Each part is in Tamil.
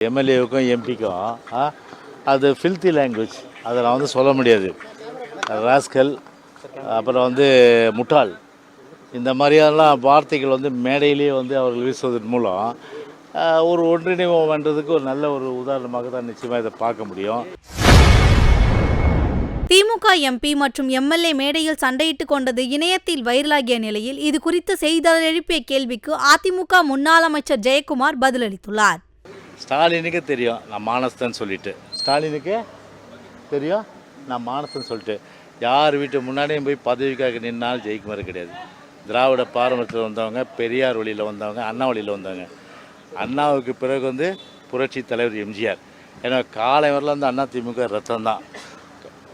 எம்எல்ஏவுக்கும் எம்பிக்கும் அது ஃபில்த்தி லாங்குவேஜ், அதை நான் வந்து சொல்ல முடியாது. ராஸ்கல், அப்புறம் வந்து முட்டாள், இந்த மாதிரியெல்லாம் வார்த்தைகள் வந்து மேடையிலேயே வந்து அவர்கள் வீசுவதன் மூலம் ஒரு ஒன்றிணைவு பண்ணுறதுக்கு ஒரு நல்ல ஒரு உதாரணமாக தான் நிச்சயமாக இதை பார்க்க முடியும். திமுக எம்பி மற்றும் எம்எல்ஏ மேடையில் சண்டையிட்டுக் கொண்டது இணையத்தில் வைரலாகிய நிலையில் இது குறித்து செய்தியாளர் எழுப்பிய கேள்விக்கு அதிமுக முன்னாள் அமைச்சர் ஜெயக்குமார் பதிலளித்துள்ளார். ஸ்டாலினுக்கு தெரியும் நான் மானஸ்தன் சொல்லிட்டு, ஸ்டாலினுக்கு தெரியும் நான் மானஸ்தன் சொல்லிட்டு, யார் வீட்டு முன்னாடியும் போய் பதவிக்காக நின்னால் ஜெயிக்குமாறு கிடையாது. திராவிட பாரம்பரியத்தில் வந்தவங்க, பெரியார் வழியில் வந்தவங்க, அண்ணா வழியில் வந்தவங்க. அண்ணாவுக்கு பிறகு வந்து புரட்சி தலைவர் எம்ஜிஆர். ஏன்னா காலை வரல வந்து அண்ணா திமுக ரத்தம் தான்.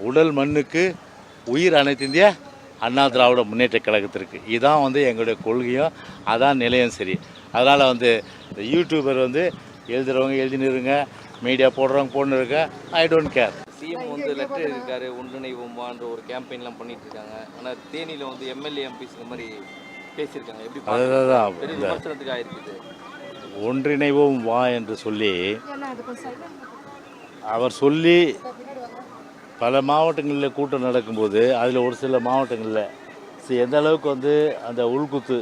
உடல் மண்ணுக்கு உயிர் அனைத்து இந்திய அண்ணா திராவிட முன்னேற்ற கழகத்திற்கு இதுதான் வந்து எங்களுடைய கொள்கையும், அதான் நிலையம். சரி, அதனால் வந்து இந்த யூடியூபர் வந்து எழுதுறவங்க எழுதினிருங்க, மீடியா போடுறவங்க போடணுருங்க, ஐ டோன்ட் கேர். சிஎம் வந்து லெட்டர் இருக்காரு, ஒன்றிணைவோம்ன்ற ஒரு கேம்பெயின்லாம் பண்ணிட்டு இருக்காங்க. ஆனால் தேனியில் வந்து எம்எல்ஏ எம்பிஸ் இந்த மாதிரி பேசியிருக்காங்க. எப்படி அதுதான் விமர்சனத்துக்கு ஆயிருக்குது. ஒன்றிணைவோம் வா என்று சொல்லி அவர் சொல்லி பல மாவட்டங்களில் கூட்டம் நடக்கும்போது அதில் ஒரு சில மாவட்டங்களில் எந்த அளவுக்கு வந்து அந்த உள்குத்து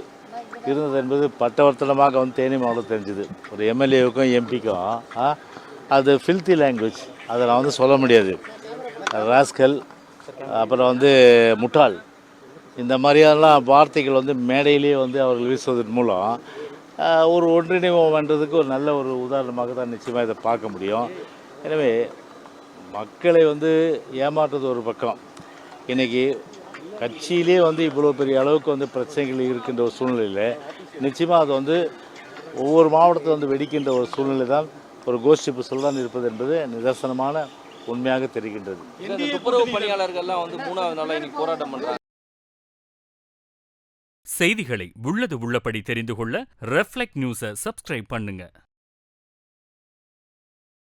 இருந்தது என்பது பட்டவர்த்தனமாக வந்து தேனி மாவட்டம் தெரிஞ்சுது. ஒரு எம்எல்ஏவுக்கும் எம்பிக்கும் அது ஃபில்த்தி லாங்குவேஜ், அதை நான் வந்து சொல்ல முடியாது. ராஸ்கல், அப்புறம் வந்து முட்டாள், இந்த மாதிரியெல்லாம் வார்த்தைகள் வந்து மேடையிலேயே வந்து அவர்கள் வீசுவதன் மூலம் ஒரு ஒன்றிணைவு பண்ணுறதுக்கு ஒரு நல்ல ஒரு உதாரணமாக தான் நிச்சயமாக இதை பார்க்க முடியும். எனவே மக்களை வந்து ஏமாற்றுறது ஒரு பக்கம், இன்றைக்கி கட்சியிலே வந்து இவ்வளோ பெரிய அளவுக்கு வந்து பிரச்சனைகள் இருக்கின்ற ஒரு சூழ்நிலையில் நிச்சயமாக அது வந்து ஒவ்வொரு மாவட்டத்தில் வந்து வெடிக்கின்ற ஒரு சூழ்நிலை தான் ஒரு கோஷ்டி புசல் இருப்பது என்பது நிதர்சனமான உண்மையாக தெரிகின்றது. துப்புரவு பணியாளர்கள்லாம் வந்து 3வது நாளாக இன்னைக்கு போராட்டம் பண்ணுறாங்க. செய்திகளை உள்ளது உள்ளபடி தெரிந்து கொள்ள ரெஃப்ளெக்ட் நியூஸை சப்ஸ்கிரைப் பண்ணுங்க.